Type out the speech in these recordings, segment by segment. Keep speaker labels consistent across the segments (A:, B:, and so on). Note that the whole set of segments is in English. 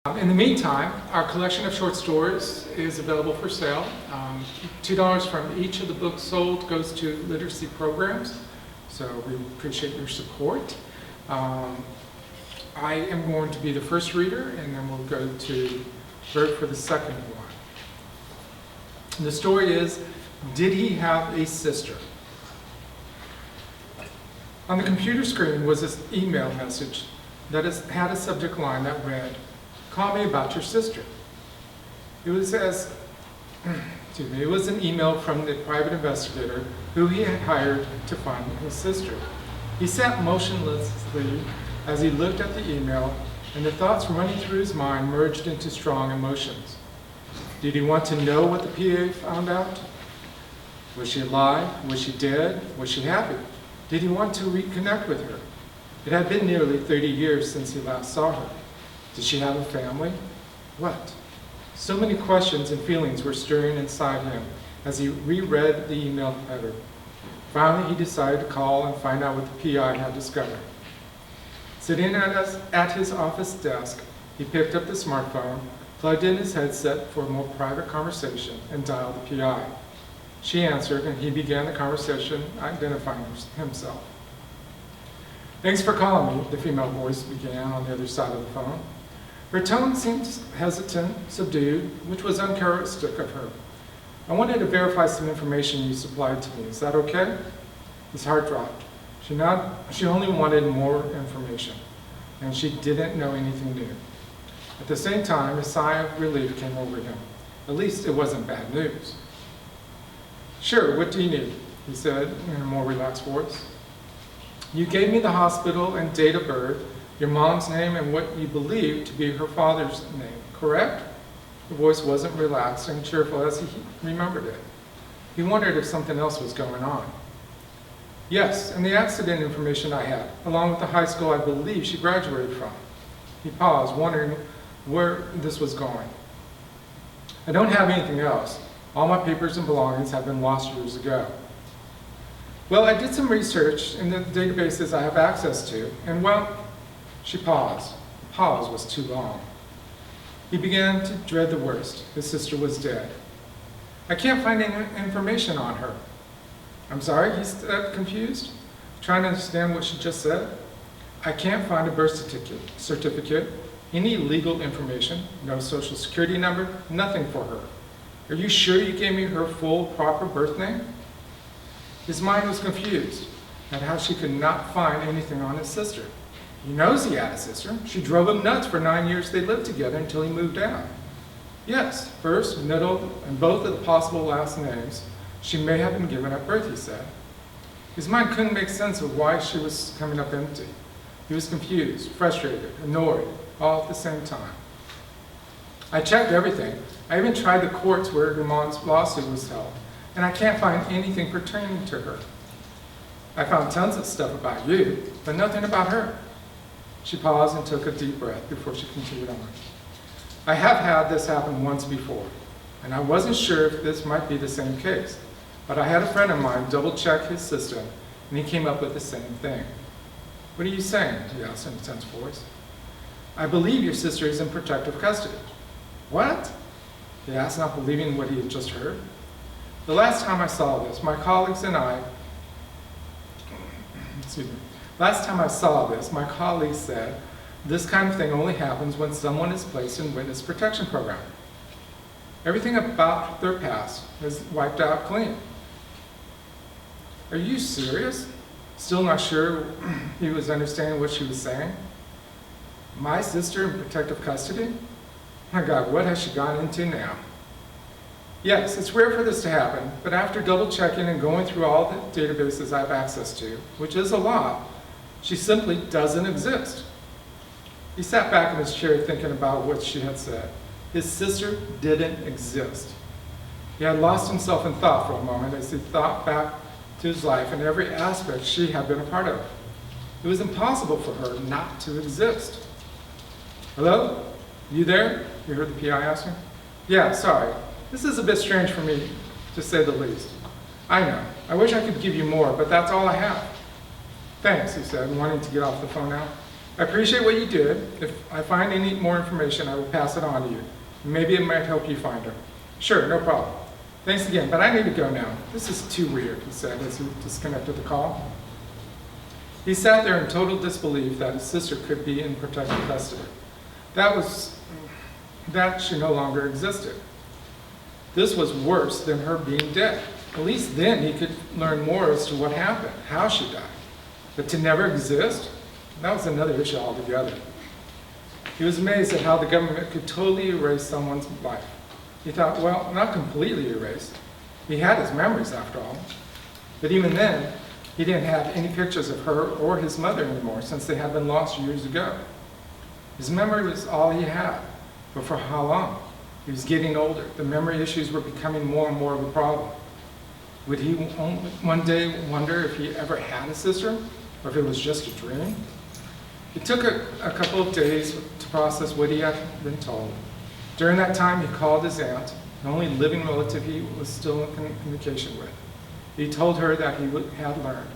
A: In the meantime, our collection of short stories is available for sale. $2 from each of the books sold goes to literacy programs, so we appreciate your support. I am going to be the first reader, and then we'll go to Bert for the second one. And the story is, Did He Have a Sister? On the computer screen was this email message that had a subject line that read, "Call me about your sister." It was an email from the private investigator who he had hired to find his sister. He sat motionlessly as he looked at the email, and the thoughts running through his mind merged into strong emotions. Did he want to know what the PA found out? Was she alive? Was she dead? Was she happy? Did he want to reconnect with her? It had been nearly 30 years since he last saw her. Did she have a family? What? So many questions and feelings were stirring inside him as he reread the email header. Finally, he decided to call and find out what the PI had discovered. Sitting at his office desk, he picked up the smartphone, plugged in his headset for a more private conversation, and dialed the PI. She answered, and he began the conversation, identifying himself. "Thanks for calling me," the female voice began on the other side of the phone. Her tone seemed hesitant, subdued, which was uncharacteristic of her. "I wanted to verify some information you supplied to me. Is that okay?" His heart dropped. She only wanted more information, and she didn't know anything new. At the same time, a sigh of relief came over him. At least it wasn't bad news. "Sure, what do you need?" he said in a more relaxed voice. "You gave me the hospital and date of birth, your mom's name, and what you believe to be her father's name, correct?" The voice wasn't relaxed and cheerful as he remembered it. He wondered if something else was going on. "Yes, and the accident information I had, along with the high school I believe she graduated from." He paused, wondering where this was going. "I don't have anything else. All my papers and belongings have been lost years ago." "Well, I did some research in the databases I have access to, and well," she paused. The pause was too long. He began to dread the worst. His sister was dead. "I can't find any information on her." "I'm sorry," he said, confused, trying to understand what she just said. "I can't find a birth certificate, any legal information, no social security number, nothing for her. Are you sure you gave me her full, proper birth name?" His mind was confused at how she could not find anything on his sister. He knows he had a sister. She drove him nuts for 9 years they lived together until he moved out. Yes, first, middle, and both of the possible last names she may have been given at birth, he said. His mind couldn't make sense of why she was coming up empty. He was confused, frustrated, annoyed, all at the same time. "I checked everything. I even tried the courts where your mom's lawsuit was held, and I can't find anything pertaining to her. I found tons of stuff about you, but nothing about her." She paused and took a deep breath before she continued on. "I have had this happen once before, and I wasn't sure if this might be the same case, but I had a friend of mine double-check his system, and he came up with the same thing." "What are you saying?" he asked in a tense voice. "I believe your sister is in protective custody." "What?" he asked, not believing what he had just heard. "The last time I saw this, my colleagues said this kind of thing only happens when someone is placed in witness protection program. Everything about their past is wiped out clean." "Are you serious?" Still not sure he was understanding what she was saying. "My sister in protective custody? My God, what has she gone into now?" "Yes, it's rare for this to happen, but after double checking and going through all the databases I have access to, which is a lot, she simply doesn't exist." He sat back in his chair thinking about what she had said. His sister didn't exist. He had lost himself in thought for a moment as he thought back to his life and every aspect she had been a part of. It was impossible for her not to exist. "Hello? You there?" he heard the PI ask him. "Yeah, sorry. This is a bit strange for me, to say the least. I know. I wish I could give you more, but that's all I have." "Thanks," he said, wanting to get off the phone now. I appreciate what you did. If I find any more information, I will pass it on to you. Maybe it might help you find her. Sure, no problem. Thanks again, but I need to go now. This is too weird, he said as he disconnected the call. He sat there in total disbelief that his sister could be in protective custody. That she no longer existed. This was worse than her being dead. At least then he could learn more as to what happened, how she died. But to never exist? That was another issue altogether. He was amazed at how the government could totally erase someone's life. He thought, well, not completely erased. He had his memories after all. But even then, he didn't have any pictures of her or his mother anymore since they had been lost years ago. His memory was all he had, but for how long? He was getting older. The memory issues were becoming more and more of a problem. Would he one day wonder if he ever had a sister, or if it was just a dream? It took a couple of days to process what he had been told. During that time, he called his aunt, the only living relative he was still in communication with. He told her that he had learned.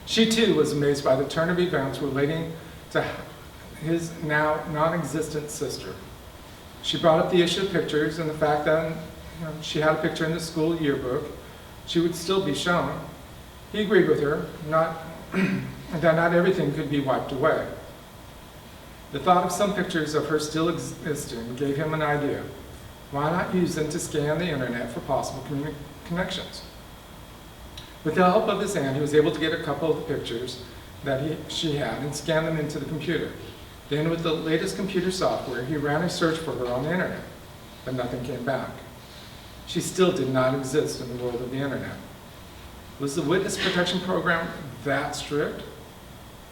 A: She too was amazed by the turn of events relating to his now non-existent sister. She brought up the issue of pictures and the fact that she had a picture in the school yearbook. She would still be shown. He agreed with her, that not everything could be wiped away. The thought of some pictures of her still existing gave him an idea. Why not use them to scan the internet for possible connections? With the help of his aunt, he was able to get a couple of the pictures that she had and scan them into the computer. Then with the latest computer software, he ran a search for her on the internet, but nothing came back. She still did not exist in the world of the internet. Was the witness protection program that strict?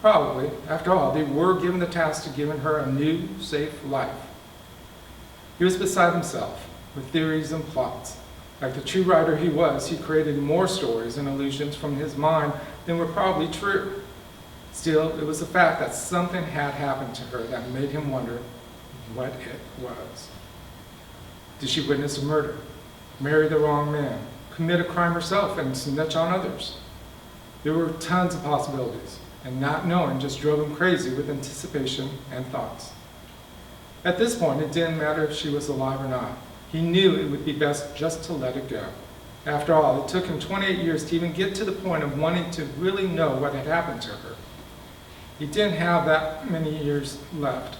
A: Probably. After all, they were given the task to give her a new, safe life. He was beside himself with theories and plots. Like the true writer he was, he created more stories and illusions from his mind than were probably true. Still, it was the fact that something had happened to her that made him wonder what it was. Did she witness a murder, marry the wrong man, commit a crime herself and snitch on others? There were tons of possibilities, and not knowing just drove him crazy with anticipation and thoughts. At this point, it didn't matter if she was alive or not. He knew it would be best just to let it go. After all, it took him 28 years to even get to the point of wanting to really know what had happened to her. He didn't have that many years left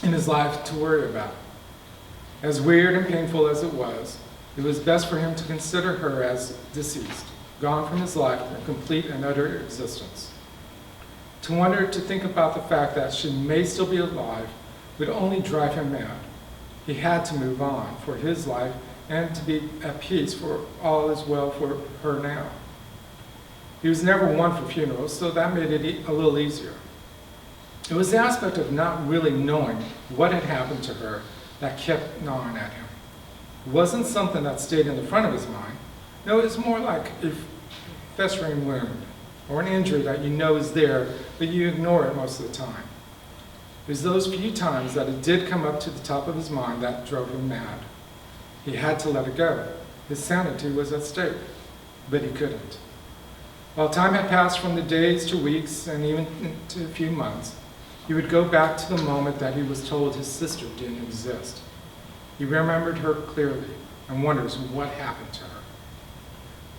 A: in his life to worry about. As weird and painful as it was best for him to consider her as deceased, gone from his life in complete and utter existence. To think about the fact that she may still be alive would only drive him mad. He had to move on for his life and to be at peace for all is well for her now. He was never one for funerals, so that made it a little easier. It was the aspect of not really knowing what had happened to her that kept gnawing at him. It wasn't something that stayed in the front of his mind. No, it's more like a festering wound or an injury that you know is there, but you ignore it most of the time. It was those few times that it did come up to the top of his mind that drove him mad. He had to let it go. His sanity was at stake, but he couldn't. While time had passed from the days to weeks and even to a few months, he would go back to the moment that he was told his sister didn't exist. He remembered her clearly and wonders what happened to her.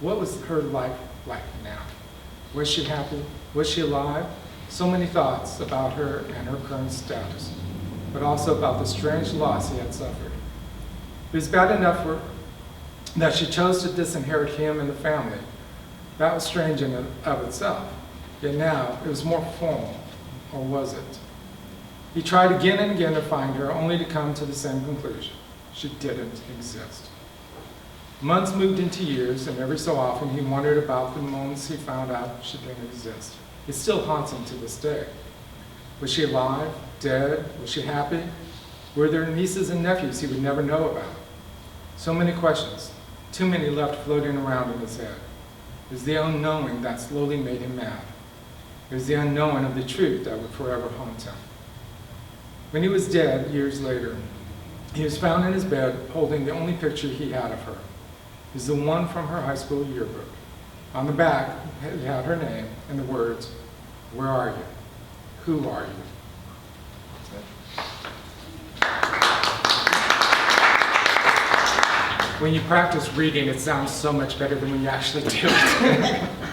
A: What was her life like now? Was she happy? Was she alive? So many thoughts about her and her current status, but also about the strange loss he had suffered. It was bad enough that she chose to disinherit him and the family. That was strange in and of itself. Yet now it was more formal, or was it? He tried again and again to find her, only to come to the same conclusion. She didn't exist. Months moved into years, and every so often he wondered about the moments he found out she didn't exist. It still haunts him to this day. Was she alive? Dead? Was she happy? Were there nieces and nephews he would never know about? So many questions, too many left floating around in his head. It was the unknowing that slowly made him mad. It was the unknowing of the truth that would forever haunt him. When he was dead, years later, he was found in his bed holding the only picture he had of her. It was the one from her high school yearbook. On the back, it had her name and the words, "Where are you?" Who are you? When you practice reading, it sounds so much better than when you actually do it.